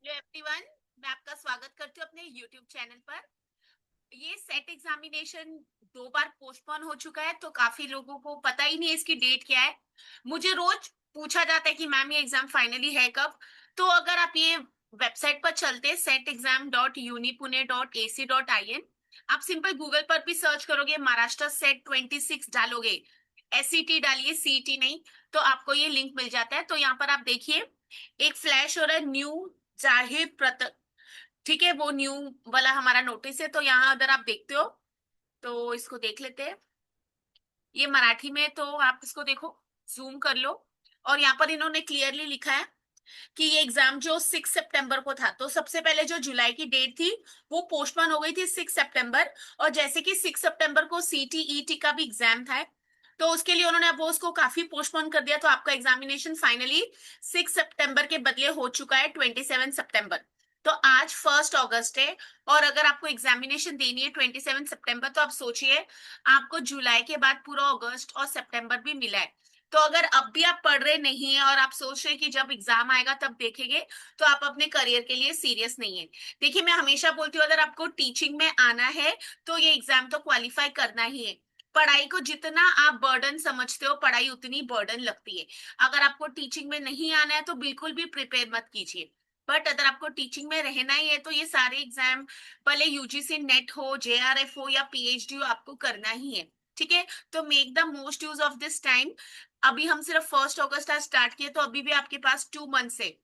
Hello everyone, मैं आपका स्वागत करती हूँ अपने यूट्यूब चैनल पर। ये सेट एग्जामिनेशन 2 बार पोस्टपोन हो चुका है, तो काफी लोगों को पता ही नहीं है इसकी डेट क्या है। मुझे रोज पूछा जाता है कि मैम ये एग्जाम फाइनली है कब। तो अगर आप ये वेबसाइट पर चलते set exam.unipune.ac.in, आप सिंपल गूगल पर भी सर्च करोगे, महाराष्ट्र सेट 26 डालोगे, एसईटी डालिए, सीईटी नहीं, तो आपको ये लिंक मिल जाता है। तो यहाँ पर आप देखिए, एक फ्लैश और न्यू जाहिर प्रत ठीक है, वो न्यू वाला हमारा नोटिस है। तो यहाँ अगर आप देखते हो तो इसको देख लेते हैं। ये मराठी में है, तो आप इसको देखो, जूम कर लो। और यहाँ पर इन्होंने क्लियरली लिखा है कि ये एग्जाम जो 6 सितंबर को था, तो सबसे पहले जो जुलाई की डेट थी वो पोस्टपोन हो गई थी 6 सितंबर। और जैसे कि 6 सितंबर को सीटीईटी का भी एग्जाम था, तो उसके लिए उन्होंने अब वो उसको काफी पोस्टपोन कर दिया। तो आपका एग्जामिनेशन फाइनली 6 सितंबर के बदले हो चुका है 27 सितंबर। तो आज 1 अगस्त है, और अगर आपको एग्जामिनेशन देनी है 27 सितंबर, तो आप सोचिए, आपको जुलाई के बाद पूरा अगस्त और सितंबर भी मिला है। तो अगर अब भी आप पढ़ रहे नहीं है और आप सोच रहे कि जब एग्जाम आएगा तब देखेंगे, तो आप अपने करियर के लिए सीरियस नहीं है। देखिए, मैं हमेशा बोलती हूँ, अगर आपको टीचिंग में आना है तो ये एग्जाम तो क्वालिफाई करना ही है। पढ़ाई को जितना आप बर्डन समझते हो, पढ़ाई उतनी बर्डन लगती है। अगर आपको टीचिंग में नहीं आना है तो बिल्कुल भी प्रिपेयर मत कीजिए। बट अगर आपको टीचिंग में रहना ही है तो ये सारे एग्जाम, भले यूजीसी नेट हो, जेआरएफ हो या पीएचडी हो, आपको करना ही है। ठीक है, तो make the most use of this time. अभी हम सिर्फ 1 अगस्त आज स्टार्ट किए, तो अभी भी आपके पास 2 मंथ्स है।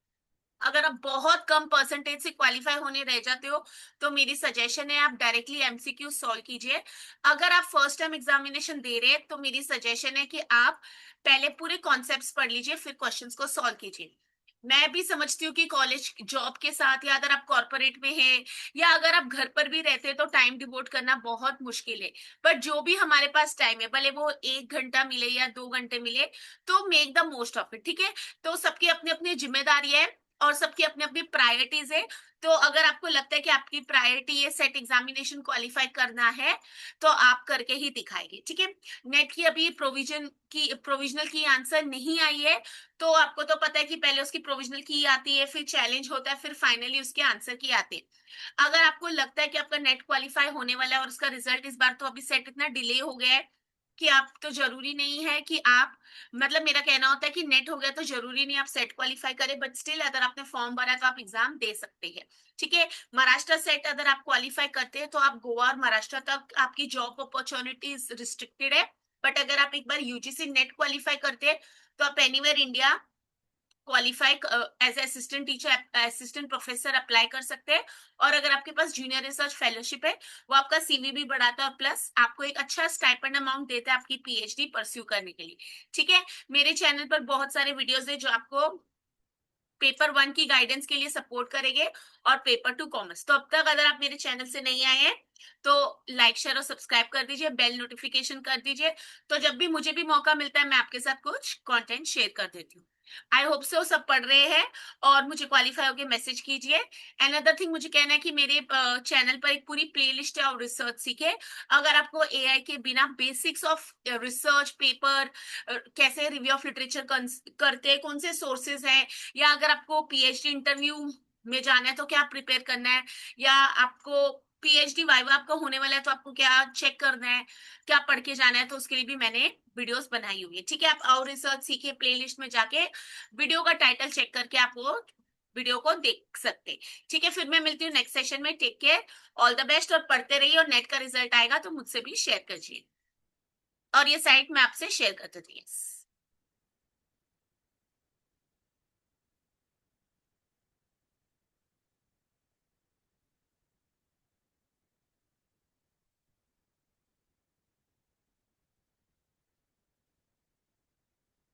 अगर आप बहुत कम परसेंटेज से क्वालिफाई होने रह जाते हो, तो मेरी सजेशन है आप डायरेक्टली एमसीक्यू सॉल्व कीजिए। अगर आप फर्स्ट टाइम एग्जामिनेशन दे रहे हैं, तो मेरी सजेशन है कि आप पहले पूरे कॉन्सेप्ट्स पढ़ लीजिए, फिर क्वेश्चंस को सॉल्व कीजिए। मैं भी समझती हूँ कि कॉलेज जॉब के साथ, या अगर आप कॉर्पोरेट में हैं, या अगर आप घर पर भी रहते हैं, तो टाइम डिवोट करना बहुत मुश्किल है। बट जो भी हमारे पास टाइम है, भले वो 1 घंटा मिले या 2 घंटे मिले, तो make the most of it. ठीक है, तो सबकी अपनी अपनी जिम्मेदारी है और सबकी अपनी अपनी प्रायोरिटीज है। तो अगर आपको लगता है कि आपकी प्रायोरिटी ये सेट एग्जामिनेशन क्वालिफाई करना है, तो आप करके ही दिखाएंगे। ठीक है, नेट की अभी प्रोविजनल की आंसर नहीं आई है। तो आपको तो पता है कि पहले उसकी प्रोविजनल की आती है, फिर चैलेंज होता है, फिर फाइनली उसके आंसर की आते हैं। अगर आपको लगता है कि आपका नेट क्वालिफाई होने वाला है और उसका रिजल्ट इस बार, तो अभी सेट इतना डिले हो गया है कि आप, तो जरूरी नहीं है कि आप, मतलब मेरा कहना होता है कि नेट हो गया तो जरूरी नहीं आप सेट क्वालिफाई करें, बट स्टिल अगर आपने फॉर्म भरा है तो आप एग्जाम दे सकते हैं। ठीक है, महाराष्ट्र सेट अगर आप क्वालिफाई करते हैं तो आप गोवा और महाराष्ट्र तक आपकी जॉब अपॉर्चुनिटीज रिस्ट्रिक्टेड है। बट अगर आप एक बार यूजीसी नेट क्वालिफाई करते हैं, तो आप anywhere India qualify as assistant teacher, assistant professor apply कर सकते हैं। और अगर आपके पास जूनियर रिसर्च फेलोशिप है, वो आपका सीवी भी बढ़ाता है, और प्लस आपको एक अच्छा स्टाइपेंड अमाउंट देता है आपकी पीएचडी परस्यू करने के लिए। ठीक है, मेरे चैनल पर बहुत सारे वीडियोस है जो आपको पेपर 1 की गाइडेंस के लिए सपोर्ट करेंगे, और पेपर 2 कॉमर्स। तो अब तक अगर आप मेरे चैनल से नहीं आए हैं, तो लाइक शेयर और सब्सक्राइब कर दीजिए, बेल नोटिफिकेशन कर दीजिए। तो जब भी मुझे भी मौका मिलता है, मैं आपके साथ कुछ कंटेंट शेयर कर देती हूँ। आई होप सो सब पढ़ रहे हैं और मुझे क्वालिफाई होके मैसेज कीजिए। अनदर थिंग मुझे कहना है कि मेरे चैनल पर एक पूरी प्लेलिस्ट है और रिसर्च सीखे। अगर आपको एआई के बिना बेसिक्स ऑफ रिसर्च पेपर, कैसे रिव्यू ऑफ लिटरेचर करते हैं, कौन से सोर्सेज हैं, या अगर आपको पीएचडी इंटरव्यू में जाना है तो क्या प्रिपेयर करना है, या आपको पीएचडी वाइवा आपका होने वाला है तो आपको क्या चेक करना है, क्या पढ़ के जाना है, तो उसके लिए भी मैंने वीडियोस बनाई हुई है। ठीक है, आप और रिसर्च सीखे प्लेलिस्ट में जाके वीडियो का टाइटल चेक करके आप वो वीडियो को देख सकते हैं। ठीक है, फिर मैं मिलती हूँ नेक्स्ट सेशन में। Take care, all the best, और पढ़ते रहिए। और नेट का रिजल्ट आएगा तो मुझसे भी शेयर कीजिए, और ये साइट मैं आपसे शेयर कर देती हूँ।